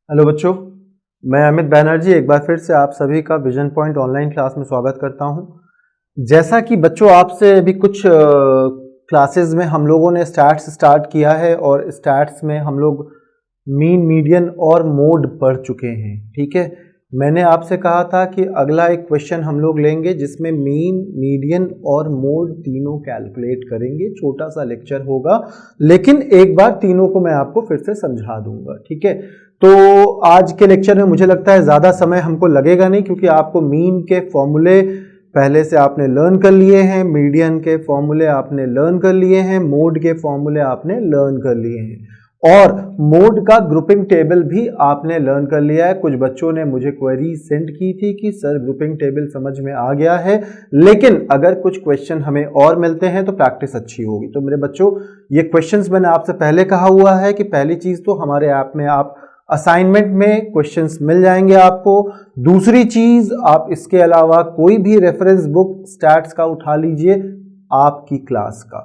Hello बच्चों, मैं अमित बैनर्जी एक बार फिर से आप सभी का विजन पॉइंट ऑनलाइन क्लास में स्वागत करता हूं। जैसा कि बच्चों आपसे अभी कुछ क्लासेस में हम लोगों ने स्टैट्स स्टार्ट किया है और स्टैट्स में हम लोग मीन, मीडियन और मोड पढ़ चुके हैं। ठीक है, मैंने आपसे कहा था कि अगला एक क्वेश्चन हम लोग लेंगे जिसमें मीन, मीडियन और मोड तीनों कैलकुलेट करेंगे। छोटा सा लेक्चर होगा, लेकिन एक बार तीनों को मैं आपको फिर से समझा दूंगा। ठीक है, तो आज के लेक्चर में मुझे लगता है ज़्यादा समय हमको लगेगा नहीं, क्योंकि आपको मीन के फॉर्मूले पहले से आपने लर्न कर लिए हैं, मीडियन के फॉर्मूले आपने लर्न कर लिए हैं, मोड के फॉर्मूले आपने लर्न कर लिए हैं और मोड का ग्रुपिंग टेबल भी आपने लर्न कर लिया है। कुछ बच्चों ने मुझे क्वेरी सेंड की थी कि सर ग्रुपिंग टेबल समझ में आ गया है, लेकिन अगर कुछ क्वेश्चन हमें और मिलते हैं तो प्रैक्टिस अच्छी होगी। तो मेरे बच्चों, ये क्वेश्चंस मैंने आपसे पहले कहा हुआ है कि पहली चीज तो हमारे ऐप में आप असाइनमेंट में क्वेश्चंस मिल जाएंगे आपको। दूसरी चीज, आप इसके अलावा कोई भी रेफरेंस बुक स्टैट्स का उठा लीजिए, आपकी क्लास का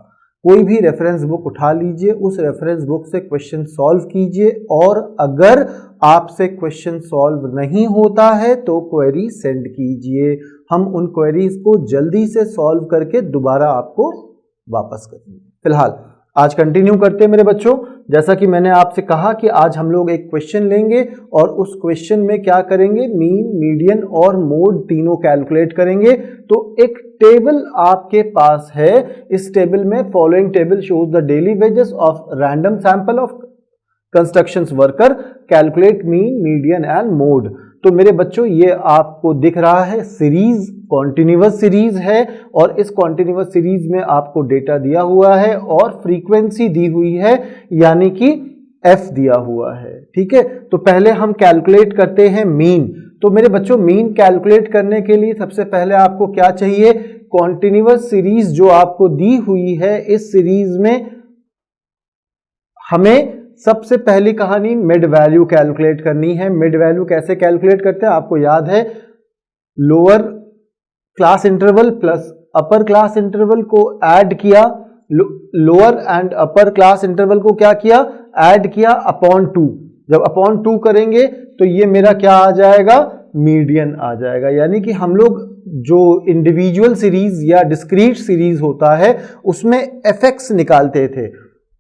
कोई भी रेफरेंस बुक उठा लीजिए, उस रेफरेंस बुक से क्वेश्चन सॉल्व कीजिए और अगर आपसे क्वेश्चन सॉल्व नहीं होता है तो क्वेरी सेंड कीजिए। हम उन क्वेरीज को जल्दी से सॉल्व करके दोबारा आपको वापस करेंगे। फिलहाल आज कंटिन्यू करते हैं मेरे बच्चों। जैसा कि मैंने आपसे कहा कि आज हम लोग एक क्वेश्चन लेंगे और उस क्वेश्चन में क्या करेंगे, मीन, मीडियन और मोड तीनों कैलकुलेट करेंगे। तो एक टेबल आपके पास है, इस टेबल में following table shows the daily wages of random sample of construction worker, calculate mean, median and mode. तो मेरे बच्चों, ये आपको दिख रहा है सीरीज, कॉन्टिन्यूअस सीरीज है और इस कॉन्टिन्यूअस सीरीज में आपको डेटा दिया हुआ है और फ्रीक्वेंसी दी हुई है, यानी कि f दिया हुआ है। ठीक है, तो पहले हम कैलकुलेट करते हैं मीन। तो मेरे बच्चों, मीन कैलकुलेट करने के लिए सबसे पहले आपको क्या चाहिए, कॉन्टिन्यूअस सीरीज जो आपको दी हुई है, इस सीरीज में हमें सबसे पहली कहानी मिड वैल्यू कैलकुलेट करनी है। मिड वैल्यू कैसे कैलकुलेट करते हैं आपको याद है, lower class interval plus upper class interval को ऐड किया, lower and upper class interval को क्या किया, ऐड किया अपॉन 2। जब अपॉन 2 करेंगे तो ये मेरा क्या आ जाएगा, मीडियन आ जाएगा। यानी कि हम लोग जो इंडिविजुअल सीरीज या डिस्क्रीट सीरीज होता है उसमें fx निकालते थे,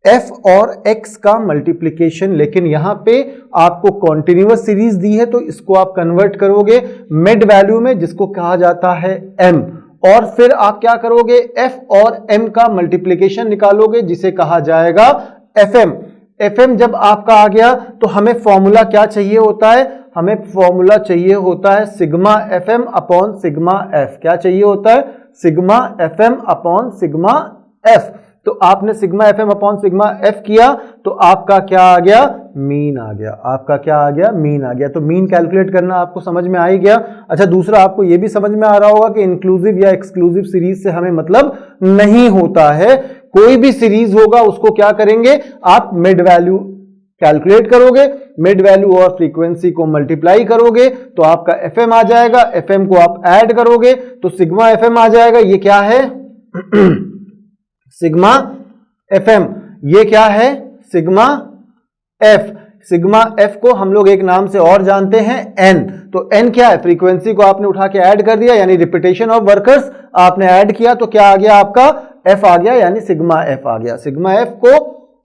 f और x का मल्टीप्लिकेशन, लेकिन यहां पे आपको कॉन्टिन्यूअस सीरीज दी है तो इसको आप कन्वर्ट करोगे मिड वैल्यू में, जिसको कहा जाता है m, और फिर आप क्या करोगे, f और m का मल्टीप्लिकेशन निकालोगे जिसे कहा जाएगा fm। fm जब आपका आ गया तो हमें फॉर्मूला क्या चाहिए होता है, हमें फॉर्मूला चाहिए होता है sigma fm upon sigma f। क्या चाहिए होता है, sigma fm upon sigma f। तो आपने sigma F M upon sigma F किया तो आपका क्या आ गया, मीन आ गया। आपका क्या आ गया, मीन आ गया। तो मीन कैलकुलेट करना आपको समझ में आ ही गया। अच्छा, दूसरा आपको यह भी समझ में आ रहा होगा कि इंक्लूसिव या एक्सक्लूसिव सीरीज से हमें मतलब नहीं होता है। कोई भी सीरीज होगा उसको क्या करेंगे, आप मिड वैल्यू कैलकुलेट करोगे, मिड वैल्यू और फ्रीक्वेंसी को मल्टीप्लाई करोगे तो आपका एफ एम आ जाएगा, एफ एम को आप ऐड करोगे तो सिग्मा एफ एम आ जाएगा। ये क्या है सिग्मा fm, ये क्या है सिग्मा f। सिग्मा f को हम लोग एक नाम से और जानते हैं n। तो n क्या है, फ्रीक्वेंसी को आपने उठा के ऐड कर दिया, यानी रिपीटेशन ऑफ वर्कर्स आपने ऐड किया तो क्या आ गया, आपका f आ गया, यानी सिग्मा f आ गया। सिग्मा f को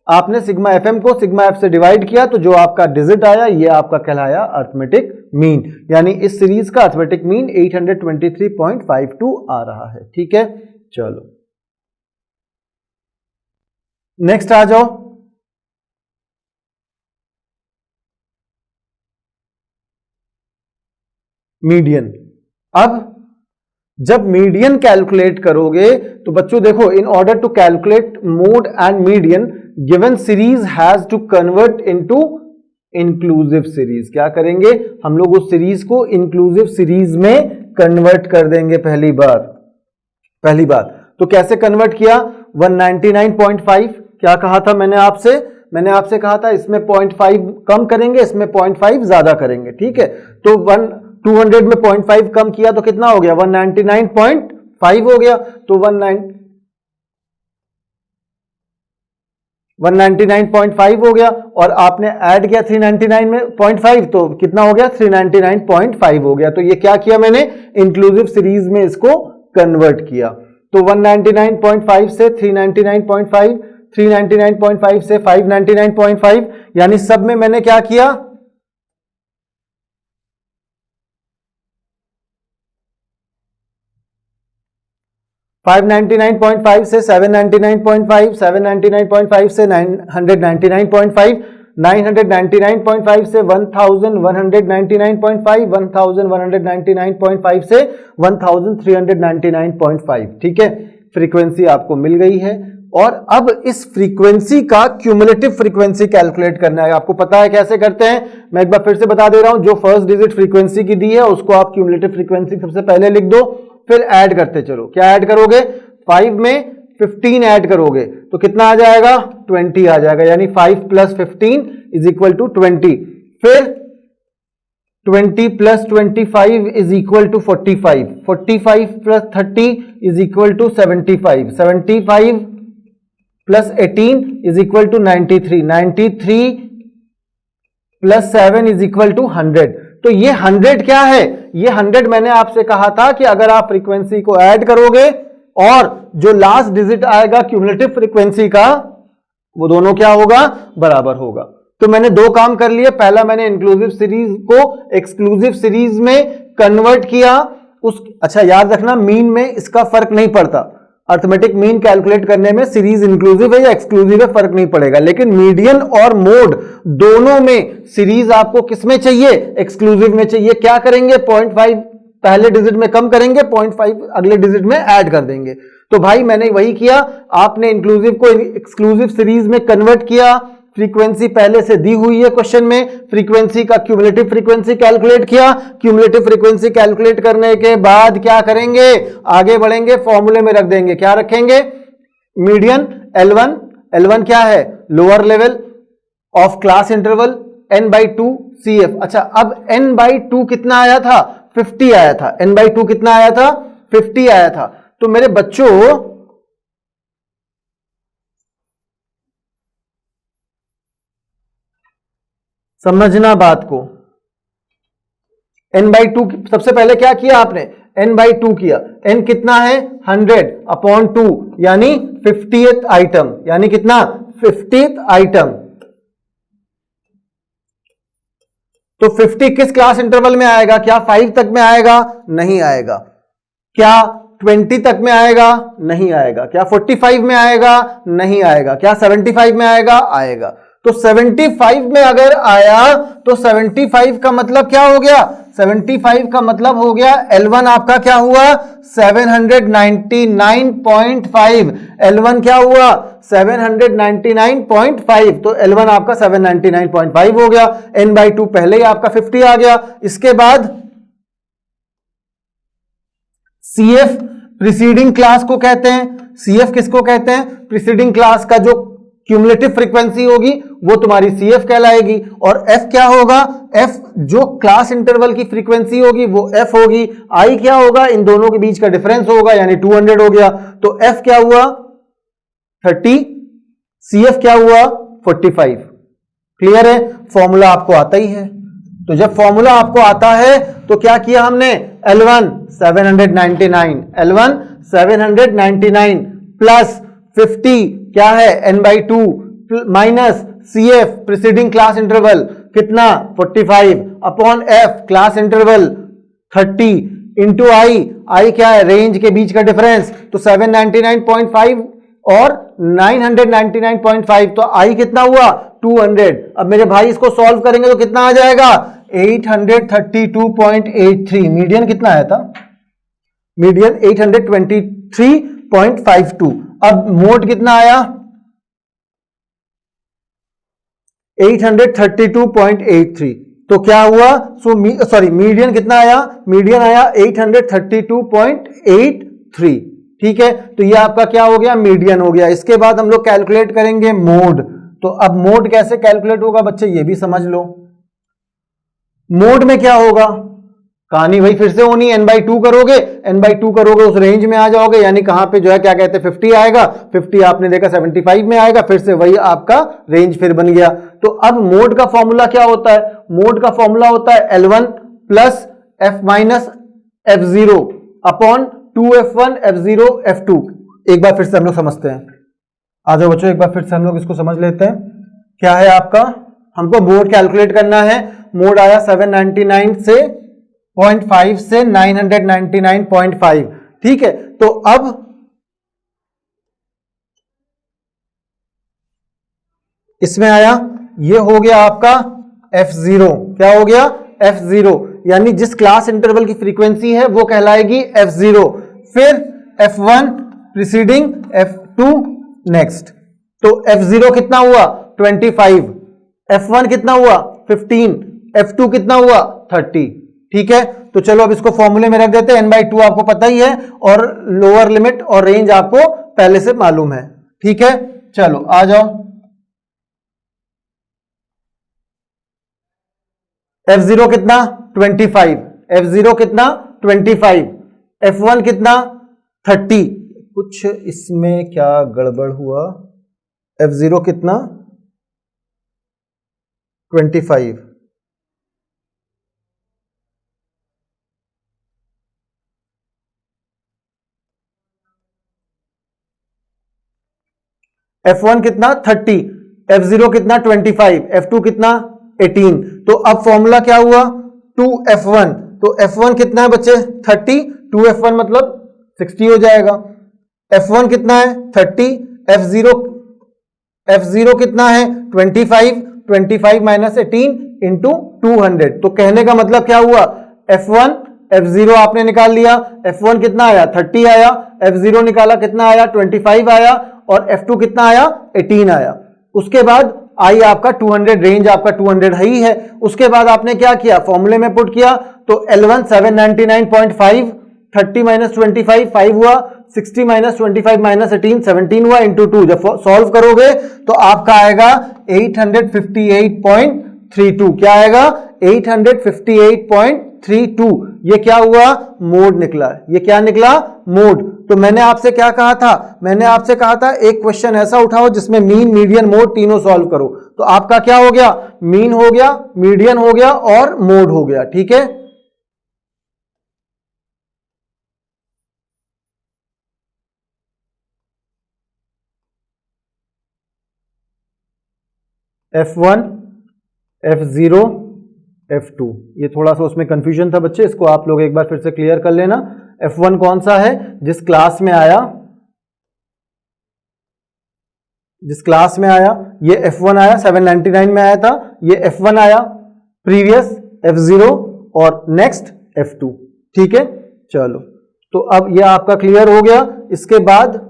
आपने सिग्मा fm को सिग्मा f से डिवाइड किया तो जो आपका डिजिट आया ये आपका कहलाया अर्थमेटिक मीन, यानी इस सीरीज का अर्थमेटिक मीन 823.52 आ रहा है। ठीक है, चलो नेक्स्ट आ जाओ। मीडियन। अब जब मीडियन कैलकुलेट करोगे तो बच्चों देखो, in order to calculate mode and median given series has to convert into inclusive series. क्या करेंगे, हम लोग उस सीरीज को इंक्लूसिव सीरीज में कन्वर्ट कर देंगे पहली बार। तो कैसे कन्वर्ट किया, 199.5 क्या कहा था मैंने आपसे कहा था इसमें 0.5 कम करेंगे, इसमें 0.5 ज्यादा करेंगे। ठीक है, तो 200 में 0.5 कम किया तो कितना हो गया, 199.5 हो गया। तो 199.5 हो गया, और आपने ऐड किया 399.5, तो कितना हो गया 399.5 हो गया। तो ये क्या किया मैंने, इंक्लूसिव सीरीज में इसको कन्वर्ट किया। तो 199.5 से 399.5, 399.5 से 599.5, यानी सब में मैंने क्या किया, $599.5 से 799.5, 799.5 से 999.5, 999.5 से 1199.5, 1199.5 से 1399.5। ठीक है, फ्रीक्वेंसी आपको मिल गई है। और अब इस फ्रीक्वेंसी का क्यूमुलेटिव फ्रीक्वेंसी कैलकुलेट करना है। आपको पता है कैसे करते हैं, मैं एक बार फिर से बता दे रहा हूं। जो फर्स्ट डिजिट फ्रीक्वेंसी की दी है उसको आप क्यूमुलेटिव फ्रीक्वेंसी सबसे पहले लिख दो, फिर ऐड करते चलो। क्या ऐड करोगे, 5 में 15 ऐड करोगे तो कितना आ जाएगा, 20 आ जाएगा, यानी 5 + 15 = 20। फिर 20 + 25 = 45, 45 + 30 = 75, 75 + 18 = 93, 93 + 7 = 100। तो ये 100 क्या है, ये 100 मैंने आपसे कहा था कि अगर आप फ्रीक्वेंसी को ऐड करोगे और जो लास्ट डिजिट आएगा क्यूमुलेटिव फ्रीक्वेंसी का, वो दोनों क्या होगा, बराबर होगा। तो मैंने दो काम कर लिए। पहला, मैंने इंक्लूसिव सीरीज को एक्सक्लूसिव सीरीज में कन्वर्ट किया। अच्छा याद रखना, मीन में इसका फर्क नहीं पड़ता। अर्थमेटिक मीन कैलकुलेट करने में सीरीज इंक्लूसिव है या एक्सक्लूसिव है फर्क नहीं पड़ेगा, लेकिन मीडियन और मोड दोनों में सीरीज आपको किसमें चाहिए, एक्सक्लूसिव में चाहिए। क्या करेंगे, 0.5 पहले डिजिट में कम करेंगे, 0.5 अगले डिजिट में ऐड कर देंगे। तो भाई मैंने वही किया, आपने इंक्लूसिव को एक्सक्लूसिव सीरीज में कन्वर्ट किया। फ्रीक्वेंसी पहले से दी हुई है क्वेश्चन में, फ्रीक्वेंसी का क्यूमुलेटिव फ्रीक्वेंसी कैलकुलेट किया। क्यूमुलेटिव फ्रीक्वेंसी कैलकुलेट करने के बाद क्या करेंगे, आगे बढ़ेंगे, फॉर्मूले में रख देंगे। क्या रखेंगे, मीडियन L1, L1 क्या है, lower level of class interval, n/2 CF। अच्छा, अब n/2 कितना आया था, 50 आया था। n/2 कितना आया था, 50 आया था। तो मेरे बच्चों, समझना बात को, n/2 सबसे पहले क्या किया आपने, n/2 किया। n कितना है, 100/2, यानी 50th आइटम, यानी कितना, 50th आइटम। तो 50 किस क्लास इंटरवल में आएगा, क्या 5 तक में आएगा, नहीं आएगा। क्या 20 तक में आएगा, नहीं आएगा। क्या 45 में आएगा, नहीं आएगा। क्या 75 में आएगा, आएगा। तो 75 में अगर आया तो 75 का मतलब क्या हो गया, 75 का मतलब हो गया L1 आपका क्या हुआ, 799.5। L1 क्या हुआ, 799.5। तो L1 आपका 799.5 हो गया। n/2 पहले ही आपका 50 आ गया। इसके बाद CF प्रीसीडिंग क्लास को कहते हैं। CF किसको कहते हैं, प्रीसीडिंग क्लास का जो क्यूमुलेटिव फ्रीक्वेंसी होगी वो तुम्हारी CF कहलाएगी। और F क्या होगा, F जो क्लास इंटरवल की फ्रीक्वेंसी होगी वो F होगी। I क्या होगा, इन दोनों के बीच का डिफरेंस होगा, यानी 200 हो गया। तो F क्या हुआ, 30, CF क्या हुआ, 45। क्लियर है, फॉर्मूला आपको आता ही है। तो जब फॉर्मूला आपको आता है तो क्या किया हमने, L1 799, L1 799 प्लस 50 क्या है, n/2 minus CF preceding class interval कितना, 45 upon F class interval 30 into I क्या है, रेंज के बीच का डिफरेंस। तो 799.5 और 999.5, तो I कितना हुआ, 200। अब मेरे भाई इसको सॉल्व करेंगे तो कितना आ जाएगा, 832.83। मीडियन कितना आया था, मीडियन 823.52। अब मोड कितना आया, 832.83। तो क्या हुआ, सॉरी मीडियन कितना आया, मीडियन आया 832.83। ठीक है, तो ये आपका क्या हो गया, मीडियन हो गया। इसके बाद हम लोग कैलकुलेट करेंगे मोड। तो अब मोड कैसे कैलकुलेट होगा बच्चे, ये भी समझ लो। मोड में क्या होगा, कहानी वही फिर से होनी, n/2 करोगे, n/2 करोगे उस रेंज में आ जाओगे, यानी कहां पे जो है क्या कहते हैं 50 आएगा, 50 आपने देखा 75 में आएगा, फिर से वही आपका रेंज फिर बन गया। तो अब मोड का फॉर्मूला क्या होता है? मोड का फॉर्मूला होता है L1 plus f minus f0 upon 2f1 f0 f2। एक बार फिर से हम लोग समझते हैं, आ जाओ बच्चों एक बार फिर से हम लोग इसको समझ लेते हैं। क्या है आपका, हमको मोड कैलकुलेट करना है। मोड आया 799 से 0.5 से 999.5, ठीक है। तो अब इसमें आया, ये हो गया आपका f0, क्या हो गया f0, यानी जिस क्लास इंटरवल की फ्रीक्वेंसी है वो कहलाएगी f0, फिर f1 प्रीसीडिंग f2 नेक्स्ट। तो f0 कितना हुआ 25, f1 कितना हुआ 15, f2 कितना हुआ 30, ठीक है। तो चलो अब इसको फॉर्मूले में रख देते हैं, n/2 आपको पता ही है और लोअर लिमिट और रेंज आपको पहले से मालूम है, ठीक है। चलो आ जाओ, f0 कितना 25, f0 कितना 25, f1 कितना 30, कुछ इसमें क्या गड़बड़ हुआ, f0 कितना 25, f1 कितना 30, f0 कितना 25, f2 कितना 18। तो अब फॉर्मूला क्या हुआ 2f1, तो f1 कितना है बच्चे 30, 2f1 मतलब 60 हो जाएगा। f1 कितना है 30, f0 कितना है 25, 25 माइनस 18 इंटू 200। तो कहने का मतलब क्या हुआ, f1 f0 आपने निकाल लिया, f1 कितना आया 30 आया, f0 निकाला कितना आया 25 आया, और f2 कितना आया 18 आया। उसके बाद आई आपका 200, रेंज आपका 200 ही है। उसके बाद आपने क्या किया, फॉर्मूले में पुट किया, तो L1 799.5, 30 माइनस 25 5 हुआ, 60 माइनस 25 माइनस 18 17 हुआ, इंटू 2। जब सॉल्व करोगे तो आपका आएगा 858.32, क्या आएगा 858.32। ये क्या हुआ, मोड निकला, ये क्या निकला मोड। तो मैंने आपसे क्या कहा था, मैंने आपसे कहा था एक क्वेश्चन ऐसा उठाओ जिसमें मीन मीडियन मोड तीनों सॉल्व करो। तो आपका क्या हो गया, मीन हो गया, मीडियन हो गया और मोड हो गया, ठीक है। f1 f0 f2, ये थोड़ा सा उसमें कंफ्यूजन था बच्चे, इसको आप लोग एक बार फिर से क्लियर कर लेना। f1 कौन सा है, जिस क्लास में आया, जिस क्लास में आया, ये f1 आया 799 में आया था, ये f1 आया प्रीवियस f0 और नेक्स्ट f2, ठीक है। चलो तो अब ये आपका क्लियर हो गया। इसके बाद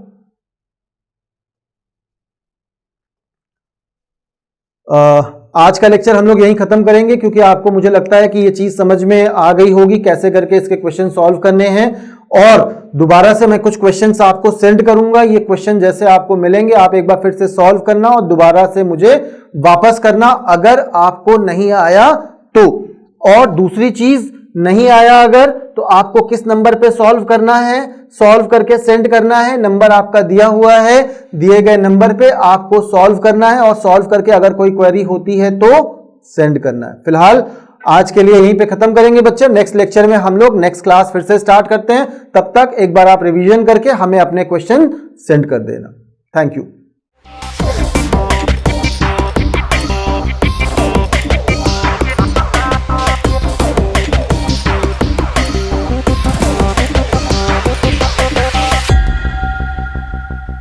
आज का लेक्चर हम लोग यहीं खत्म करेंगे, क्योंकि आपको मुझे लगता है कि ये चीज समझ में आ गई होगी कैसे करके इसके क्वेश्चन सॉल्व करने हैं। और दोबारा से मैं कुछ क्वेश्चंस आपको सेंड करूंगा, ये क्वेश्चन जैसे आपको मिलेंगे आप एक बार फिर से सॉल्व करना और दोबारा से मुझे वापस करना अगर आपको नहीं आया तो। और दूसरी चीज, नहीं आया अगर, तो आपको किस नंबर पे सॉल्व करना है, सॉल्व करके सेंड करना है। नंबर आपका दिया हुआ है, दिए गए नंबर पे आपको सॉल्व करना है और सॉल्व करके अगर कोई क्वेरी होती है तो सेंड करना है। फिलहाल आज के लिए यहीं पे खत्म करेंगे बच्चे, नेक्स्ट लेक्चर में हम लोग नेक्स्ट क्लास फिर से स्टार्ट करते हैं। तब तक एक बार आप रिवीजन करके हमें अपने क्वेश्चन सेंड कर देना। Thank you.